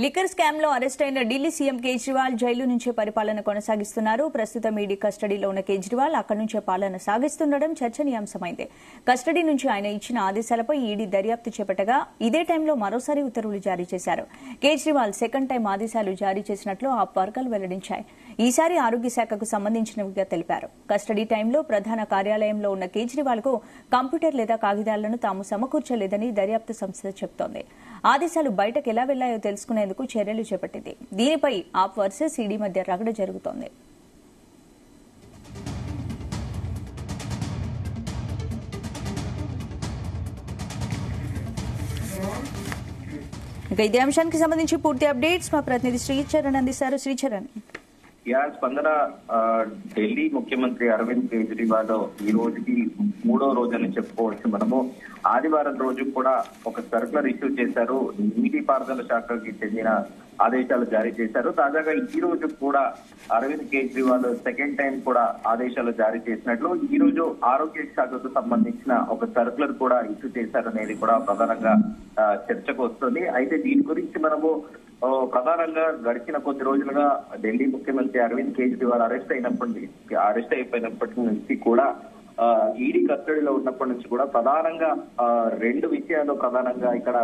Liquor scam లో arrest అయిన Delhi CM Kejriwal jail నుంచే పరిపాలన కొనసాగిస్తున్నారు. ప్రస్తుతం ఈడీ కస్టడీలో ఉన్న కేజ్రీవాల్ అక్కడి నుంచే పాలన సాగిస్తుండడం చర్చనీయాంశమైంది. కస్టడీ నుంచి ఆయన ఇచ్చిన ఆదేశాలపై ఈడీ దర్యాప్తు చేపట్టగా ఇదే టైంలో మరోసారి ఉత్తర్వులు జారీ చేశారు. కేజ్రీవాల్ సెకండ్ టైం ఆదేశాలు జారీ చేసినట్లు ఆ వర్గాలు వెల్లడించాయి. ఈసారి ఆరోగ్య శాఖకు సంబంధించినవిగా తెలిపారు. కస్టడీ టైంలో ప్రధాన కార్యాలయంలో ఉన్న కేజ్రీవాల్ కు కంప్యూటర్ లేదా కాగితాలను తాము సమకూర్చలేదని దర్యాప్తు సంస్థ చెబుతోంది. ఆదేశాలు బయటకు ఎలా వెళ్లాయో తెలుసుకునేందుకు చర్యలు చేపట్టింది. దీనిపై ఆప్ వర్సెస్ ఈడీ మధ్య రగడ జరుగుతోంది. ఇదే అంశానికి సంబంధించి పూర్తి అప్డేట్స్ మా ప్రతినిధి శ్రీచరణ్ అందిస్తారు. శ్రీచరణ్, స్పందన ఢిల్లీ ముఖ్యమంత్రి అరవింద్ కేజ్రీవాల్ ఈ రోజుకి 3వ రోజు అని చెప్పుకోవచ్చు. మనము ఆదివారం రోజు కూడా ఒక సర్కులర్ ఇష్యూ చేశారు. నీటిపారుదల శాఖకి చెందిన ఆదేశాలు జారీ చేశారు. తాజాగా ఈ రోజు కూడా అరవింద్ కేజ్రీవాల్ సెకండ్ టైం కూడా ఆదేశాలు జారీ చేసినట్లు ఈ రోజు ఆరోగ్య శాఖకు సంబంధించిన ఒక సర్కులర్ కూడా ఇష్యూ చేశారనేది కూడా ప్రధానంగా చర్చకు వస్తుంది. అయితే దీని గురించి మనము ప్రధానంగా గడిచిన కొద్ది రోజులుగా ఢిల్లీ ముఖ్యమంత్రి అరవింద్ కేజ్రీవాల్ అరెస్ట్ అయిపోయినప్పటి నుంచి కూడా ఈడీ కస్టడీలో ఉన్నప్పటి నుంచి కూడా ప్రధానంగా 2 విషయాలు ప్రధానంగా ఇక్కడ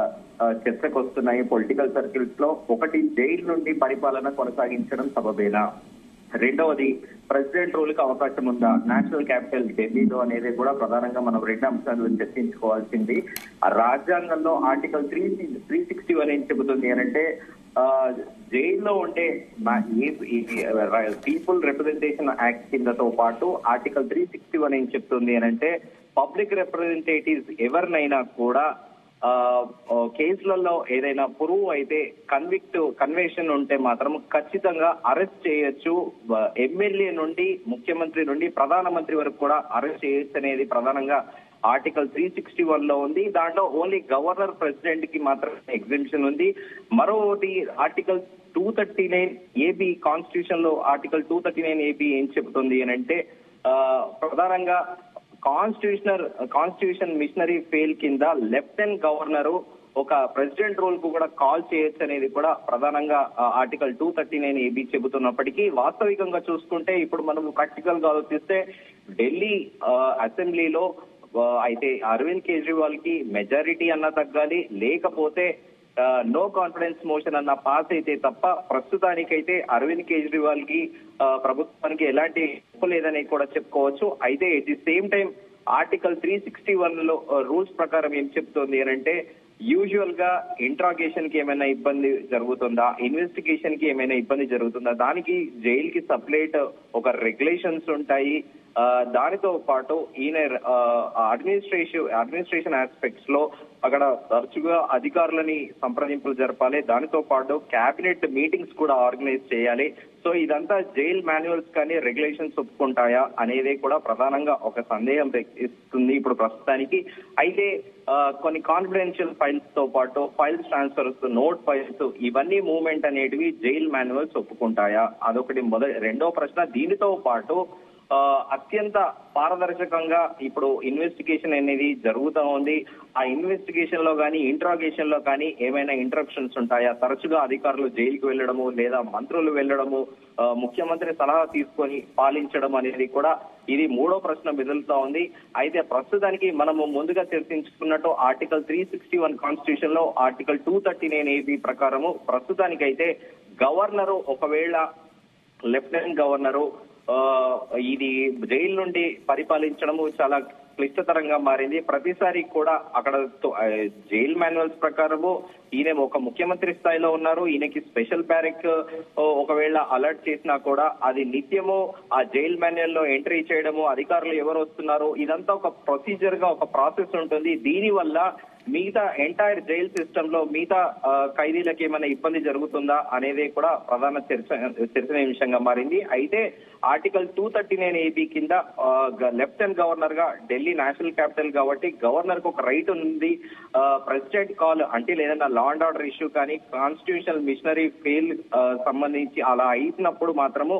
చర్చకు వస్తున్నాయి పొలిటికల్ సర్కిల్స్ లో. ఒకటి, జైలు నుండి పరిపాలన కొనసాగించడం సబబేనా, రెండవది ప్రెసిడెంట్ రూల్ కి అవకాశం ఉందా నేషనల్ క్యాపిటల్ ఢిల్లీలో అనేది కూడా ప్రధానంగా మనం 2 అంశాలు చర్చించుకోవాల్సింది. రాజ్యాంగంలో ఆర్టికల్ 361 ఏం చెబుతుంది అనంటే జైల్లో ఉండే పీపుల్ రిప్రజెంటేషన్ యాక్ట్ కిందతో పాటు ఆర్టికల్ 361 ఏం చెప్తుంది అనంటే పబ్లిక్ రిప్రజెంటేటివ్స్ ఎవరినైనా కూడా కేసులలో ఏదైనా ప్రూవ్ అయితే కన్విక్షన్ ఉంటే మాత్రం ఖచ్చితంగా అరెస్ట్ చేయొచ్చు. ఎమ్మెల్యే నుండి ముఖ్యమంత్రి నుండి ప్రధానమంత్రి వరకు కూడా అరెస్ట్ చేయొచ్చు అనేది ప్రధానంగా ఆర్టికల్ 361 లో ఉంది. దాంట్లో ఓన్లీ గవర్నర్ ప్రెసిడెంట్ కి మాత్రం ఎగ్జెంప్షన్ ఉంది. మరోటి ఆర్టికల్ 239 AB కాన్స్టిట్యూషన్ లో ఆర్టికల్ 239 AB ఏం చెబుతుంది అని అంటే ప్రధానంగా కాన్స్టిట్యూషన్ మిషనరీ ఫెయిల్ కింద లెఫ్టినెంట్ గవర్నర్ ఒక ప్రెసిడెంట్ రూల్ కు కూడా కాల్ చేయొచ్చు అనేది కూడా ప్రధానంగా ఆర్టికల్ 239 AB చెబుతున్నప్పటికీ వాస్తవికంగా చూసుకుంటే ఇప్పుడు మనం ప్రాక్టికల్ గా ఆలోచిస్తే ఢిల్లీ అసెంబ్లీలో అయితే అరవింద్ కేజ్రీవాల్ కి మెజారిటీ అన్న తగ్గాలి, లేకపోతే నో కాన్ఫిడెన్స్ మోషన్ అన్న పాస్ అయితే తప్ప ప్రస్తుతానికైతే అరవింద్ కేజ్రీవాల్ కి ప్రభుత్వానికి ఎలాంటి లేదని కూడా చెప్పుకోవచ్చు. అయితే at the same time article 361 లో రూల్స్ ప్రకారం ఏం చెప్తోంది అని అంటే యూజువల్ గా ఇంట్రాగేషన్ కి ఏమైనా ఇబ్బంది జరుగుతుందా, ఇన్వెస్టిగేషన్ కి ఏమైనా ఇబ్బంది జరుగుతుందా, దానికి జైల్ కి సపరేట్ ఒక రెగ్యులేషన్స్ ఉంటాయి. దానితో పాటు ఈయన అడ్మినిస్ట్రేషన్ ఆస్పెక్ట్స్ లో అక్కడ తరచుగా అధికారులని సంప్రదింపులు జరపాలి. దానితో పాటు క్యాబినెట్ మీటింగ్స్ కూడా ఆర్గనైజ్ చేయాలి. సో ఇదంతా జైల్ మాన్యువల్స్ కానీ రెగ్యులేషన్స్ ఒప్పుకుంటాయా అనేది కూడా ప్రధానంగా ఒక సందేహం ఇస్తుంది ఇప్పుడు ప్రస్తుతానికి. అయితే కొన్ని కాన్ఫిడెన్షియల్ ఫైల్స్ తో పాటు ఫైల్స్ ట్రాన్స్ఫర్స్, నోట్ ఫైల్స్, ఇవన్నీ మూవ్మెంట్ అనేటివి జైల్ మాన్యువల్స్ ఒప్పుకుంటాయా, అదొకటి. రెండో ప్రశ్న, దీనితో పాటు అత్యంత పారదర్శకంగా ఇప్పుడు ఇన్వెస్టిగేషన్ అనేది జరుగుతూ ఉంది. ఆ ఇన్వెస్టిగేషన్ లో కానీ ఇంట్రాగేషన్ లో కానీ ఏమైనా ఇంటరప్షన్స్ ఉంటాయా, తరచుగా అధికారులు జైలుకు వెళ్లడము లేదా మంత్రులు వెళ్లడము, ముఖ్యమంత్రి సలహా తీసుకొని పాలించడం అనేది కూడా ఇది 3వ ప్రశ్న మెదులుతా ఉంది. అయితే ప్రస్తుతానికి మనము ముందుగా చర్చించుకున్నట్టు ఆర్టికల్ 361 కాన్స్టిట్యూషన్ లో ఆర్టికల్ 239 AB ప్రకారము ప్రస్తుతానికైతే గవర్నరు ఒకవేళ లెఫ్టినెంట్ గవర్నరు ఇది జైలు నుండి పరిపాలించడము చాలా క్లిష్టతరంగా మారింది. ప్రతిసారి కూడా అక్కడ జైల్ మాన్యువల్స్ ప్రకారము ఈయన ఒక ముఖ్యమంత్రి స్థాయిలో ఉన్నారు. ఈయనకి స్పెషల్ బ్యారెక్ ఒకవేళ అలర్ట్ చేసినా కూడా అది నిత్యము ఆ జైల్ మాన్యువల్ లో ఎంట్రీ చేయడము, అధికారులు ఎవరు వస్తున్నారు, ఇదంతా ఒక ప్రొసీజర్ గా ఒక ప్రాసెస్ ఉంటుంది. దీని వల్ల మిగతా ఎంటైర్ జైల్ సిస్టమ్ లో మిగతా ఖైదీలకు ఏమైనా ఇబ్బంది జరుగుతుందా అనేది కూడా ప్రధాన చర్చనీయాంశంగా మారింది. అయితే ఆర్టికల్ 239 AB కింద లెఫ్టినెంట్ గవర్నర్ గా ఢిల్లీ నేషనల్ క్యాపిటల్ కాబట్టి గవర్నర్ కు ఒక రైట్ ఉంది. ప్రెసిడెంట్ కాల్ అంటే ఏదైనా లా అండ్ ఆర్డర్ ఇష్యూ కానీ కాన్స్టిట్యూషనల్ మిషనరీ ఫెయిల్ సంబంధించి అలా అయినప్పుడు మాత్రము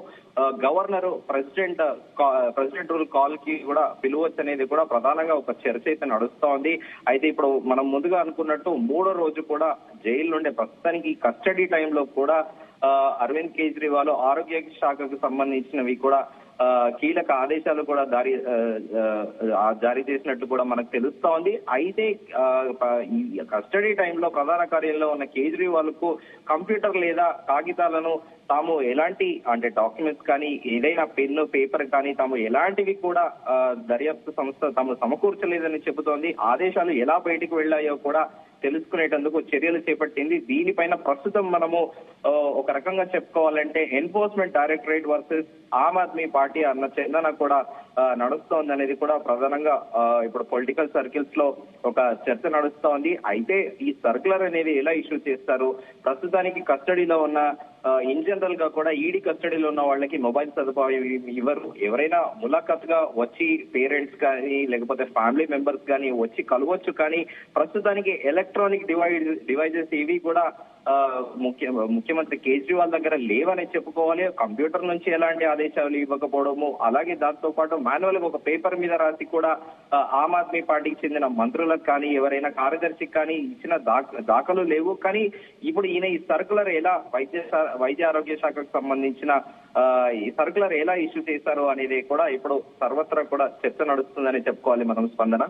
గవర్నర్ ప్రెసిడెంట్ రూల్ కాల్ కి కూడా పిలువచ్చు అనేది కూడా ప్రధానంగా ఒక చర్చ అయితే నడుస్తోంది. అయితే ఇప్పుడు మనం ముందుగా అనుకున్నట్టు 3వ రోజు కూడా జైలు నుండి ప్రస్తుతానికి కస్టడీ టైంలో కూడా అరవింద్ కేజ్రీవాల్ ఆరోగ్య శాఖకు సంబంధించినవి కూడా కీలక ఆదేశాలు కూడా జారీ చేసినట్టు కూడా మనకు తెలుస్తోంది. అయితే ఈ కస్టడీ టైంలో ప్రధాన కార్యాలయంలో ఉన్న కేజ్రీవాల్ కు కంప్యూటర్ లేదా కాగితాలను తాము ఎలాంటి అంటే డాక్యుమెంట్స్ కానీ ఏదైనా పెన్ను పేపర్ కానీ తాము ఎలాంటివి కూడా దర్యాప్తు సంస్థ తాము సమకూర్చలేదని చెబుతోంది. ఆదేశాలు ఎలా బయటకు వెళ్లాయో కూడా తెలుసుకునేటందుకు చర్యలు చేపట్టింది. దీనిపైన ప్రస్తుతం మనము ఒక రకంగా చెప్పుకోవాలంటే enforcement directorate versus Aam Aadmi party అన్న చందన కూడా నడుస్తోంది అనేది కూడా ప్రధానంగా ఇప్పుడు పొలిటికల్ సర్కిల్స్ లో ఒక చర్చ నడుస్తోంది. అయితే ఈ సర్క్యులర్ అనేది ఎలా ఇష్యూ చేస్తారు, ప్రస్తుతానికి కస్టడీలో ఉన్న ఇన్ జనరల్ గా కూడా ఈడీ కస్టడీలో ఉన్న వాళ్ళకి మొబైల్ సదుపాయం ఇవ్వరు. ఎవరైనా ములాఖత్ గా వచ్చి పేరెంట్స్ కానీ లేకపోతే ఫ్యామిలీ మెంబర్స్ కానీ వచ్చి కలవచ్చు. కానీ ప్రస్తుతానికి ఎలక్ట్రానిక్ డివైజెస్ ఇవి కూడా ముఖ్యమంత్రి కేజ్రీవాల్ దగ్గర లేవని చెప్పుకోవాలి. కంప్యూటర్ నుంచి ఎలాంటి ఆదేశాలు ఇవ్వకపోవడము, అలాగే దాంతో పాటు మాన్యువల్ గా ఒక పేపర్ మీద రాసి కూడా ఆమ్ ఆద్మీ పార్టీకి చెందిన మంత్రులకు కానీ ఎవరైనా కార్యదర్శికి కానీ ఇచ్చిన దాఖలు లేవు. కానీ ఇప్పుడు ఈయన ఈ సర్కులర్ ఎలా వైద్య ఆరోగ్య శాఖకు సంబంధించిన ఈ సర్కులర్ ఎలా ఇష్యూ చేశారు అనేది కూడా ఇప్పుడు సర్వత్రా కూడా చర్చ నడుస్తుందని చెప్పుకోవాలి మనం. స్పందన.